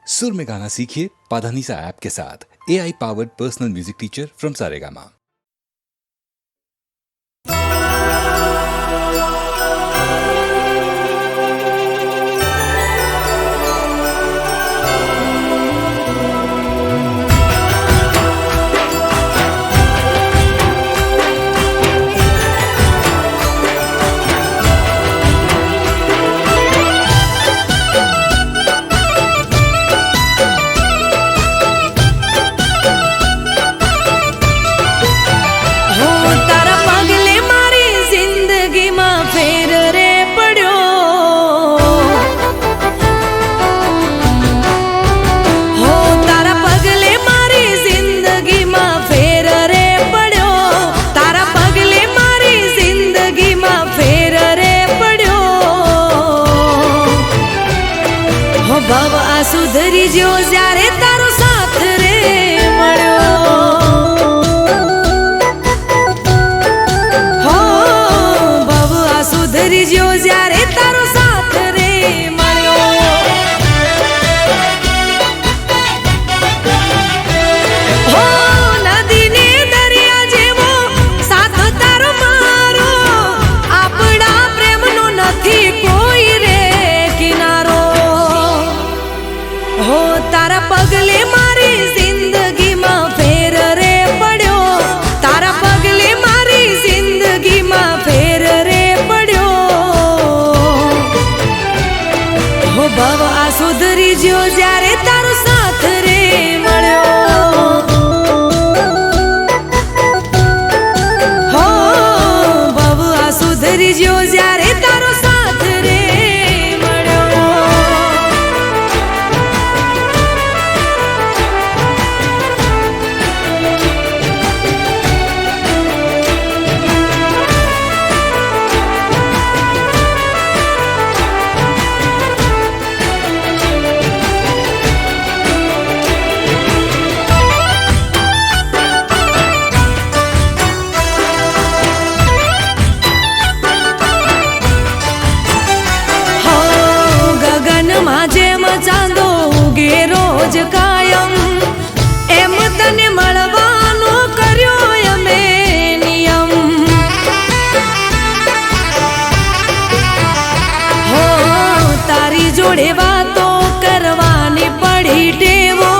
सुर में गाना सीखिए पाधानीसा ऐप के साथ। AI powered personal music teacher from Saregama. ભવ આ સુધરી જ્યો જ્યારે તારો સાથ રે મળ્યો હો ભવ આ સુધરી જ્યો જ્યારે તારો સાથ રે મળ્યો હો નદીને દરિયા જેવો સાથ તારો મારો આપણા પ્રેમનો નથી કોઈ રે કિનારો हो तारा पगले मारी जिंदगी में फेर रे पड़ो तारा पगले मारी जिंदगी में फेर रे पड़ो हो भव आ सुधरी ज्यो जारे तारो साथ रे मळ्यो हो भव आ सुधरी ज्यो जारे तारो साथ रे ચાંદો ઉગે રોજ કાયમ એમ તને મળવાનો કર્યો અમે નિયમ હો તારી જોડે વાતો કરવાની પડી ટેવો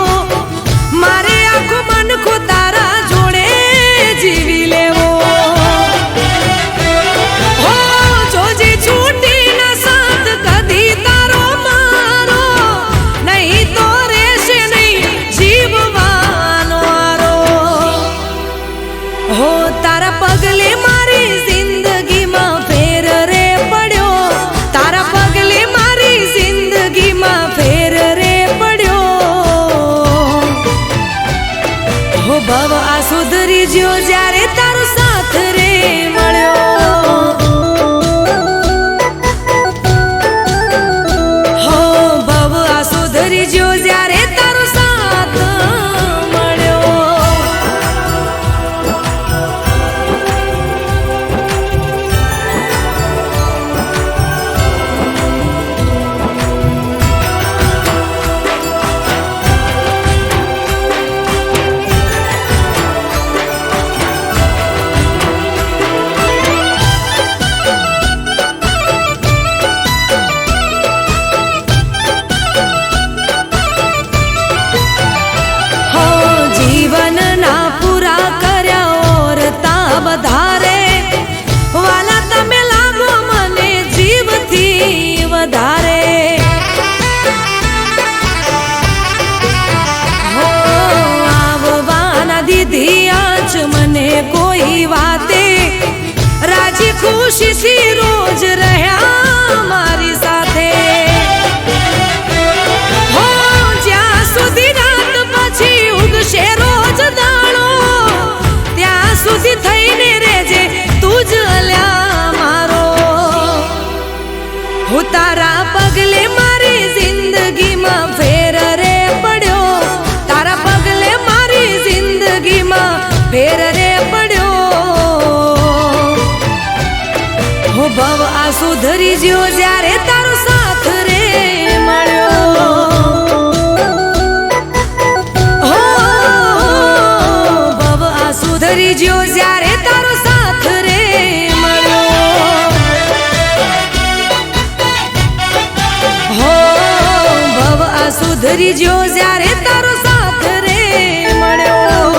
મારે આખું મન તારા જોડે જીવી લેવો હો જોજે છૂટી ના સાથ કદી તારો हो तारा पगले मारी जिंदगी में फेर रे पड़ो तारा पगले मारी जिंदगी में फेर रे पड़ो हो भव आ सुधरी ज्यो जारे तारो साथ रे मळ्यो हो भव आ सुधरी ज्यो जारे तारो साथ मळ्यो મને કોઈ વાતે રાજી ખુશી થી રોજ રહ્યા મારી સાથે હો જ્યાં સુધી રાત પછી ઉગશે રોજ દાણો ત્યાં સુધી થઈને રેજે તું જ અલ્યા મારો હું તારા પગલે મારી જિંદગી માં ફેર રે પડ્યો તારા પગલે મારી જિંદગી માં फेर रे पड़ो हो સુધરી જ્યો જ્યારે તારો સાથ રે મળ્યો.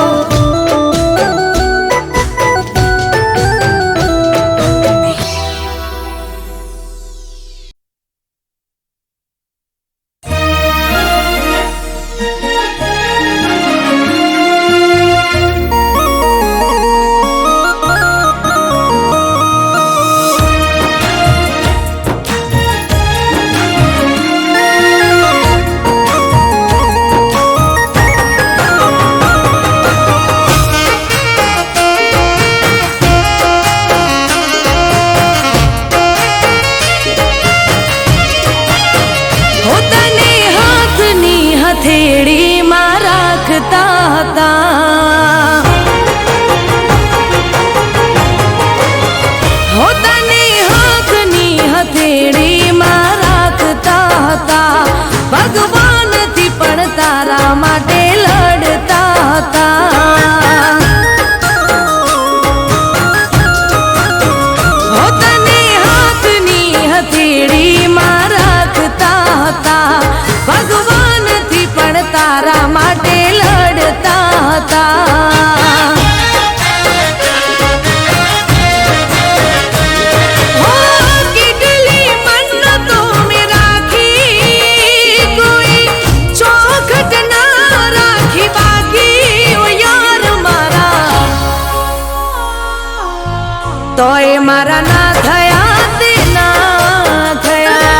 હથેળીમાં રાખતા હતા હોતાની હાથની હથેળીમાં રાખતા હતા ભગવાનથી પણ તારા માટે લડતા હતા હોતાની હાથની હથેળીમાં રાખતા હતા ભગવાન તારા માટે લડતા હતા. હો કેટલી મન્નતો મેં રાખી કોઈ ચોખટ ના રાખી બાકી ઓ યાર મારા તોય મારા ના થયા તે ના થયા.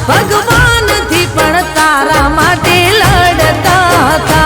ભગવાનથી પણ તારા માટે લડતા હતા.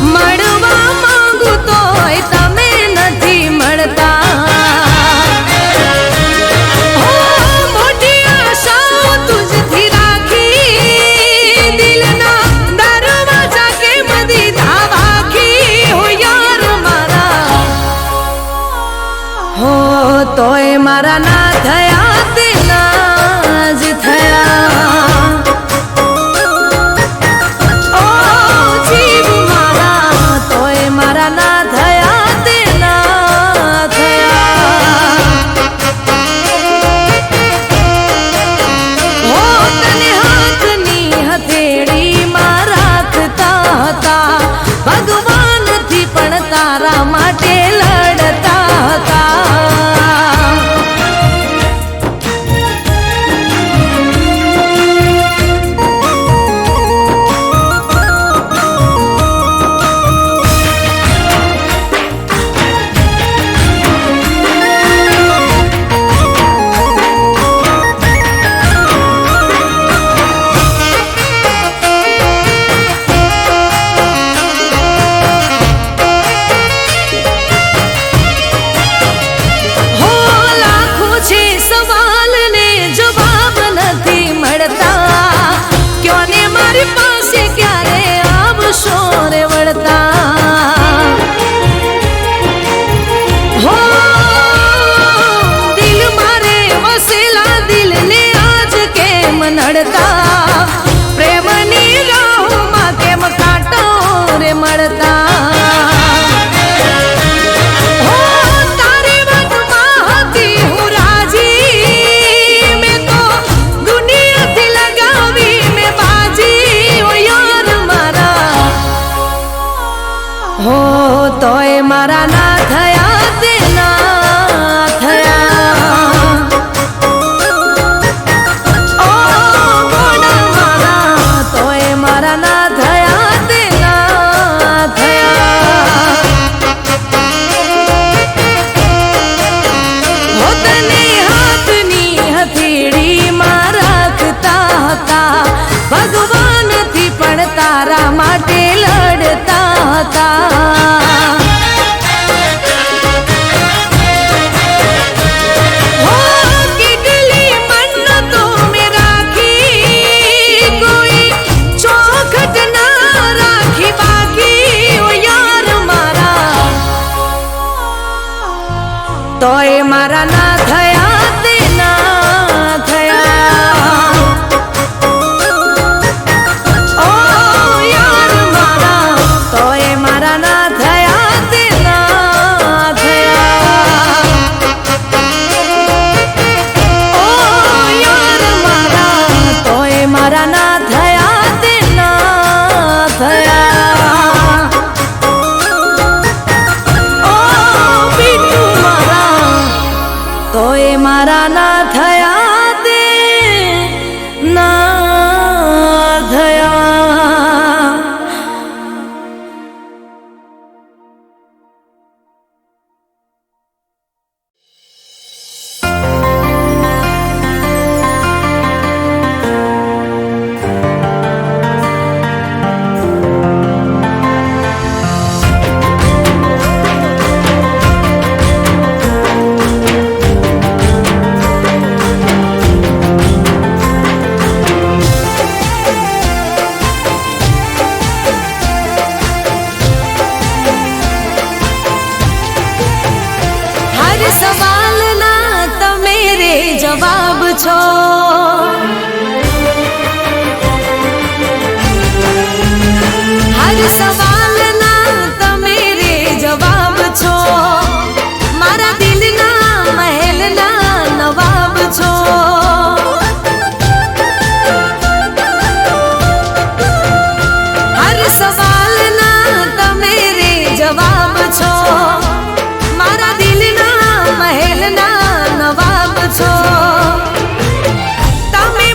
મળવા માંગુ તોય તમે નથી મળતા. મોટી આશાઓ તુજથી રાખી દિલના દરવાજા કેમ દીધા વાખી હો યાર મારા હો તોય મારા ના થયા તે ના જ થયા. ભગવાનથી પણ તારા માટે લડતા હતા. નડતા પ્રેમની રાહમાં કેમ કાંટો રે મળતા. તારી વાતમાં હતી હું રાજી મેં તો દુનિયાથી લગાવી મેં બાજી ઓ યાર મારા હો તોય મારા ના થયા તે ના થયા. ઓ ગોડા મારા તોય મારા ના થયા તે ના થયા. હો તને હાથની હથેળીમાં રાખતા હતા, ભગવાનથી પણ તારા માટે લડતા હતા. હો કેટલી મન્નતો મેં રાખી, કોઈ ચોખટ ના રાખી બાકી. ઓ યાર મારા તોય મારા ના થયા તે ના થયા. ઓ યાર મારા તોય મારા ના થયા તે ના થયા. ઓ યાર મારા તોય મારા ના થયા તે ના થયા. ઓ બીટુ મારા તોય મારા ના થયા તે ના થયા. હર સવાલના તમે રે જવાબ છો, હર સવાલના તમે રે જવાબ છો. મારા દિલના મહેલના નવાબ છો. હર સવાલના તમે રે જવાબ છો. મારા દિલના મહેલના નવાબ છો. તમે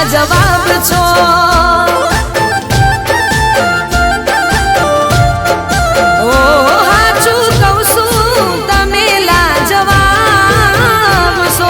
જવાબ છો ઓ હાચું કહું છું તમે લાજવાબ છો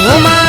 ઓ મા